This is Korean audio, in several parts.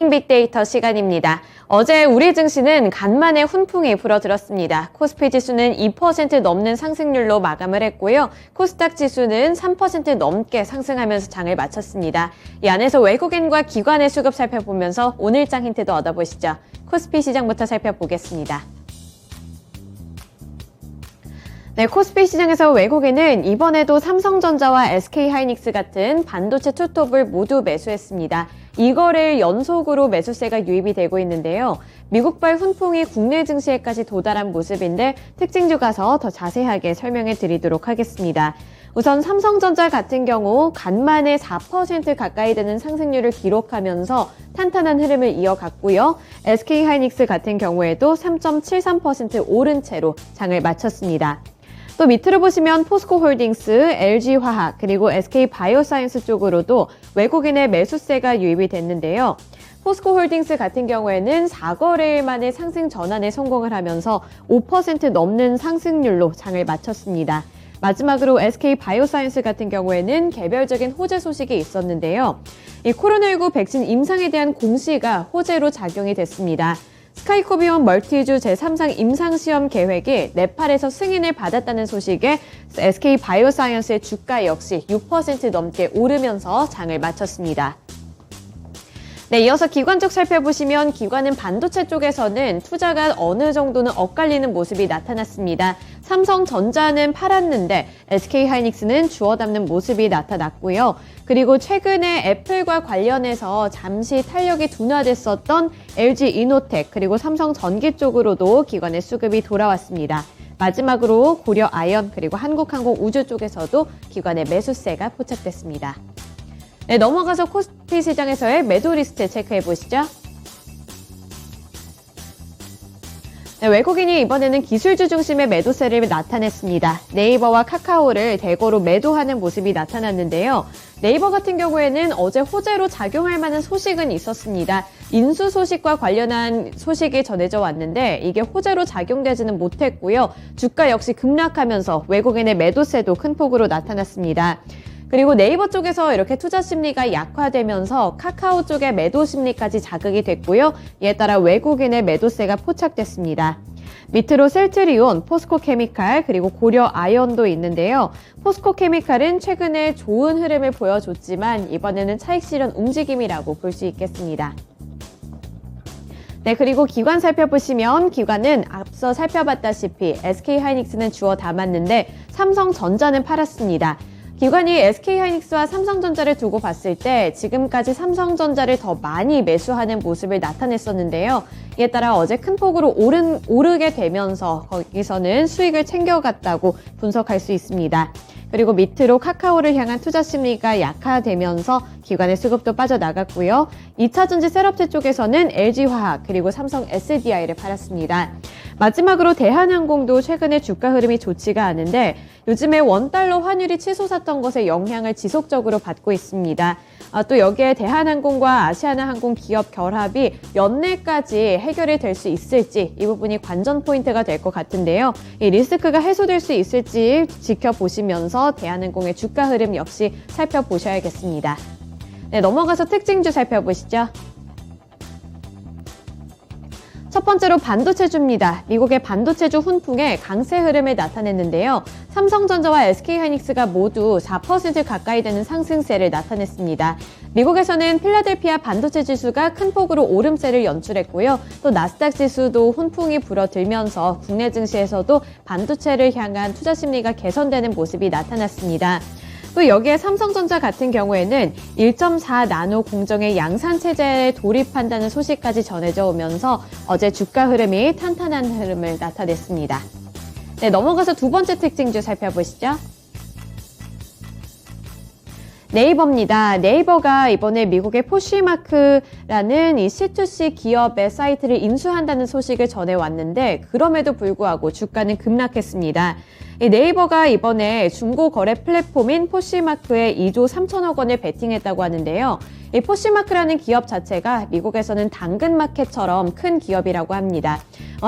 빅데이터 시간입니다. 어제 우리 증시는 간만에 훈풍이 불어들었습니다. 코스피 지수는 2% 넘는 상승률로 마감을 했고요. 코스닥 지수는 3% 넘게 상승하면서 장을 마쳤습니다. 이 안에서 외국인과 기관의 수급 살펴보면서 오늘장 힌트도 얻어보시죠. 코스피 시장부터 살펴보겠습니다. 네, 코스피 시장에서 외국인은 이번에도 삼성전자와 SK하이닉스 같은 반도체 투톱을 모두 매수했습니다. 이거를 연속으로 매수세가 유입이 되고 있는데요. 미국발 훈풍이 국내 증시에까지 도달한 모습인데 특징주 가서 더 자세하게 설명해 드리도록 하겠습니다. 우선 삼성전자 같은 경우 간만에 4% 가까이 되는 상승률을 기록하면서 탄탄한 흐름을 이어갔고요. SK하이닉스 같은 경우에도 3.73% 오른 채로 장을 마쳤습니다. 또 밑으로 보시면 포스코홀딩스, LG화학, 그리고 SK바이오사이언스 쪽으로도 외국인의 매수세가 유입이 됐는데요. 포스코홀딩스 같은 경우에는 4거래일 만에 상승 전환에 성공을 하면서 5% 넘는 상승률로 장을 마쳤습니다. 마지막으로 SK바이오사이언스 같은 경우에는 개별적인 호재 소식이 있었는데요. 이 코로나19 백신 임상에 대한 공시가 호재로 작용이 됐습니다. 스카이코비온 멀티주 제3상 임상시험 계획이 네팔에서 승인을 받았다는 소식에 SK바이오사이언스의 주가 역시 6% 넘게 오르면서 장을 마쳤습니다. 네, 이어서 기관 쪽 살펴보시면 기관은 반도체 쪽에서는 투자가 어느 정도는 엇갈리는 모습이 나타났습니다. 삼성전자는 팔았는데 SK하이닉스는 주워 담는 모습이 나타났고요. 그리고 최근에 애플과 관련해서 잠시 탄력이 둔화됐었던 LG이노텍 그리고 삼성전기 쪽으로도 기관의 수급이 돌아왔습니다. 마지막으로 고려아연 그리고 한국항공우주 쪽에서도 기관의 매수세가 포착됐습니다. 네, 넘어가서 코스피 시장에서의 매도 리스트 체크해 보시죠. 네, 외국인이 이번에는 기술주 중심의 매도세를 나타냈습니다. 네이버와 카카오를 대거로 매도하는 모습이 나타났는데요. 네이버 같은 경우에는 어제 호재로 작용할 만한 소식은 있었습니다. 인수 소식과 관련한 소식이 전해져 왔는데 이게 호재로 작용되지는 못했고요. 주가 역시 급락하면서 외국인의 매도세도 큰 폭으로 나타났습니다. 그리고 네이버 쪽에서 이렇게 투자 심리가 약화되면서 카카오 쪽의 매도 심리까지 자극이 됐고요. 이에 따라 외국인의 매도세가 포착됐습니다. 밑으로 셀트리온, 포스코케미칼, 그리고 고려아연도 있는데요. 포스코케미칼은 최근에 좋은 흐름을 보여줬지만 이번에는 차익 실현 움직임이라고 볼 수 있겠습니다. 네, 그리고 기관 살펴보시면 기관은 앞서 살펴봤다시피 SK하이닉스는 주워 담았는데 삼성전자는 팔았습니다. 기관이 SK하이닉스와 삼성전자를 두고 봤을 때 지금까지 삼성전자를 더 많이 매수하는 모습을 나타냈었는데요. 이에 따라 어제 큰 폭으로 오르게 되면서 거기서는 수익을 챙겨갔다고 분석할 수 있습니다. 그리고 밑으로 카카오를 향한 투자 심리가 약화되면서 기관의 수급도 빠져나갔고요. 2차전지 셋업체 쪽에서는 LG화학 그리고 삼성 SDI를 팔았습니다. 마지막으로 대한항공도 최근에 주가 흐름이 좋지가 않은데 요즘에 원달러 환율이 치솟았던 것에 영향을 지속적으로 받고 있습니다. 또 여기에 대한항공과 아시아나항공 기업 결합이 연내까지 해결이 될 수 있을지 이 부분이 관전 포인트가 될 것 같은데요. 이 리스크가 해소될 수 있을지 지켜보시면서 대한항공의 주가 흐름 역시 살펴보셔야겠습니다. 네, 넘어가서 특징주 살펴보시죠. 첫 번째로 반도체주입니다. 미국의 반도체주 훈풍에 강세 흐름을 나타냈는데요. 삼성전자와 SK하이닉스가 모두 4% 가까이 되는 상승세를 나타냈습니다. 미국에서는 필라델피아 반도체 지수가 큰 폭으로 오름세를 연출했고요. 또 나스닥 지수도 훈풍이 불어들면서 국내 증시에서도 반도체를 향한 투자 심리가 개선되는 모습이 나타났습니다. 또 여기에 삼성전자 같은 경우에는 1.4 나노 공정의 양산 체제에 돌입한다는 소식까지 전해져 오면서 어제 주가 흐름이 탄탄한 흐름을 나타냈습니다. 네, 넘어가서 두 번째 특징주 살펴보시죠. 네이버입니다. 네이버가 이번에 미국의 포쉬마크라는 이 C2C 기업의 사이트를 인수한다는 소식을 전해왔는데 그럼에도 불구하고 주가는 급락했습니다. 이 네이버가 이번에 중고거래 플랫폼인 포쉬마크에 2조 3천억 원을 베팅했다고 하는데요. 이 포쉬마크라는 기업 자체가 미국에서는 당근마켓처럼 큰 기업이라고 합니다.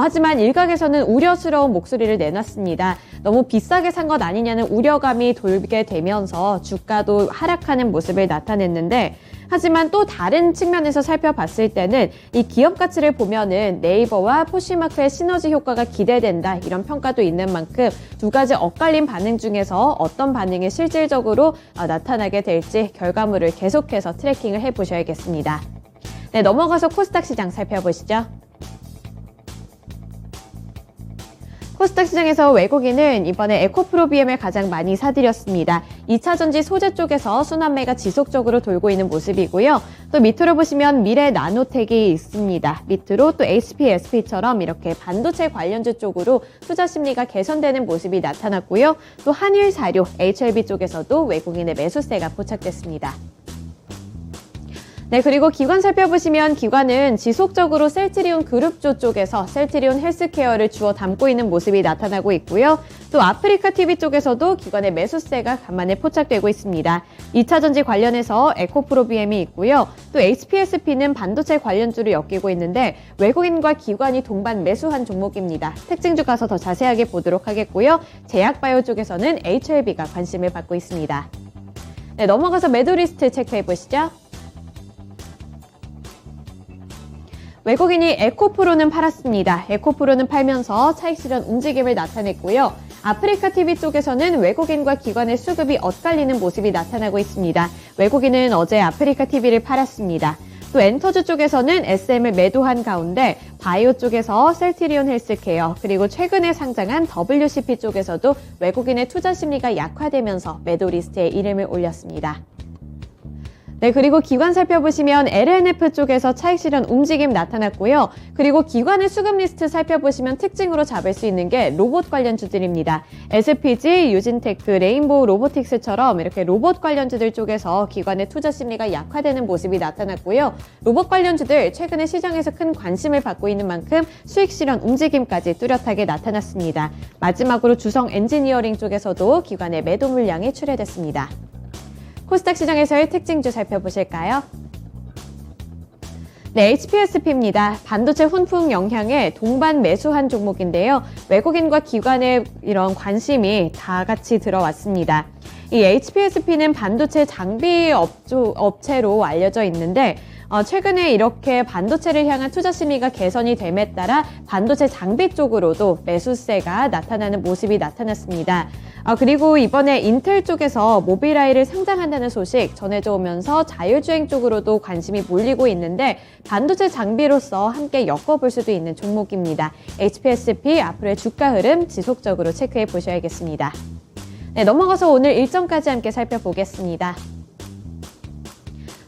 하지만 일각에서는 우려스러운 목소리를 내놨습니다. 너무 비싸게 산 것 아니냐는 우려감이 돌게 되면서 주가도 하락하는 모습을 나타냈는데, 하지만 또 다른 측면에서 살펴봤을 때는 이 기업 가치를 보면은 네이버와 포시마크의 시너지 효과가 기대된다, 이런 평가도 있는 만큼 두 가지 엇갈린 반응 중에서 어떤 반응이 실질적으로 나타나게 될지 결과물을 계속해서 트래킹을 해보셔야겠습니다. 네, 넘어가서 코스닥 시장 살펴보시죠. 코스닥 시장에서 외국인은 이번에 에코프로비엠을 가장 많이 사들였습니다. 2차전지 소재 쪽에서 순환매가 지속적으로 돌고 있는 모습이고요. 또 밑으로 보시면 미래 나노텍이 있습니다. 밑으로 또 HPSP처럼 이렇게 반도체 관련주 쪽으로 투자 심리가 개선되는 모습이 나타났고요. 또 한일사료, HLB 쪽에서도 외국인의 매수세가 포착됐습니다. 네, 그리고 기관 살펴보시면 기관은 지속적으로 셀트리온 그룹주 쪽에서 셀트리온 헬스케어를 주워 담고 있는 모습이 나타나고 있고요. 또 아프리카 TV 쪽에서도 기관의 매수세가 간만에 포착되고 있습니다. 2차전지 관련해서 에코프로비엠이 있고요. 또 HPSP는 반도체 관련주를 엮이고 있는데 외국인과 기관이 동반 매수한 종목입니다. 특징주 가서 더 자세하게 보도록 하겠고요. 제약바이오 쪽에서는 HLB가 관심을 받고 있습니다. 네, 넘어가서 매도 리스트 체크해 보시죠. 외국인이 에코프로는 팔았습니다. 에코프로는 팔면서 차익 실현 움직임을 나타냈고요. 아프리카 TV 쪽에서는 외국인과 기관의 수급이 엇갈리는 모습이 나타나고 있습니다. 외국인은 어제 아프리카 TV를 팔았습니다. 또 엔터주 쪽에서는 SM을 매도한 가운데 바이오 쪽에서 셀트리온 헬스케어, 그리고 최근에 상장한 WCP 쪽에서도 외국인의 투자 심리가 약화되면서 매도 리스트에 이름을 올렸습니다. 네, 그리고 기관 살펴보시면 LNF 쪽에서 차익 실현 움직임 나타났고요. 그리고 기관의 수급 리스트 살펴보시면 특징으로 잡을 수 있는 게 로봇 관련주들입니다. SPG, 유진테크, 레인보우 로보틱스처럼 이렇게 로봇 관련주들 쪽에서 기관의 투자 심리가 약화되는 모습이 나타났고요. 로봇 관련주들 최근에 시장에서 큰 관심을 받고 있는 만큼 수익 실현 움직임까지 뚜렷하게 나타났습니다. 마지막으로 주성 엔지니어링 쪽에서도 기관의 매도 물량이 출회됐습니다. 코스닥 시장에서의 특징주 살펴보실까요? 네, HPSP입니다. 반도체 훈풍 영향에 동반 매수한 종목인데요. 외국인과 기관의 이런 관심이 다 같이 들어왔습니다. 이 HPSP는 반도체 장비 업체로 알려져 있는데 최근에 이렇게 반도체를 향한 투자 심리가 개선이 됨에 따라 반도체 장비 쪽으로도 매수세가 나타나는 모습이 나타났습니다. 그리고 이번에 인텔 쪽에서 모빌아이를 상장한다는 소식 전해져 오면서 자율주행 쪽으로도 관심이 몰리고 있는데 반도체 장비로서 함께 엮어볼 수도 있는 종목입니다. HPSP 앞으로의 주가 흐름 지속적으로 체크해 보셔야겠습니다. 네, 넘어가서 오늘 일정까지 함께 살펴보겠습니다.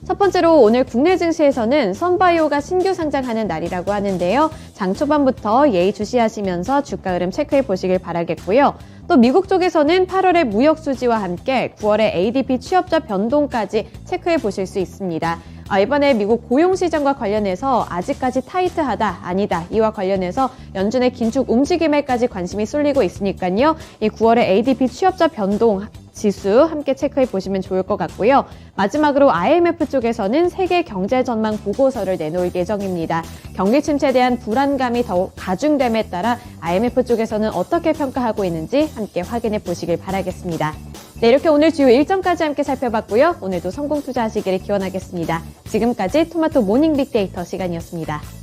첫 번째로 오늘 국내 증시에서는 선바이오가 신규 상장하는 날이라고 하는데요. 장 초반부터 예의주시하시면서 주가 흐름 체크해 보시길 바라겠고요. 또 미국 쪽에서는 8월의 무역 수지와 함께 9월의 ADP 취업자 변동까지 체크해 보실 수 있습니다. 이번에 미국 고용시장과 관련해서 아직까지 타이트하다, 아니다, 이와 관련해서 연준의 긴축 움직임에까지 관심이 쏠리고 있으니까요. 이 9월의 ADP 취업자 변동 지수 함께 체크해 보시면 좋을 것 같고요. 마지막으로 IMF 쪽에서는 세계 경제 전망 보고서를 내놓을 예정입니다. 경기 침체에 대한 불안감이 더욱 가중됨에 따라 IMF 쪽에서는 어떻게 평가하고 있는지 함께 확인해 보시길 바라겠습니다. 네, 이렇게 오늘 주요 일정까지 함께 살펴봤고요. 오늘도 성공 투자하시기를 기원하겠습니다. 지금까지 토마토 모닝 빅데이터 시간이었습니다.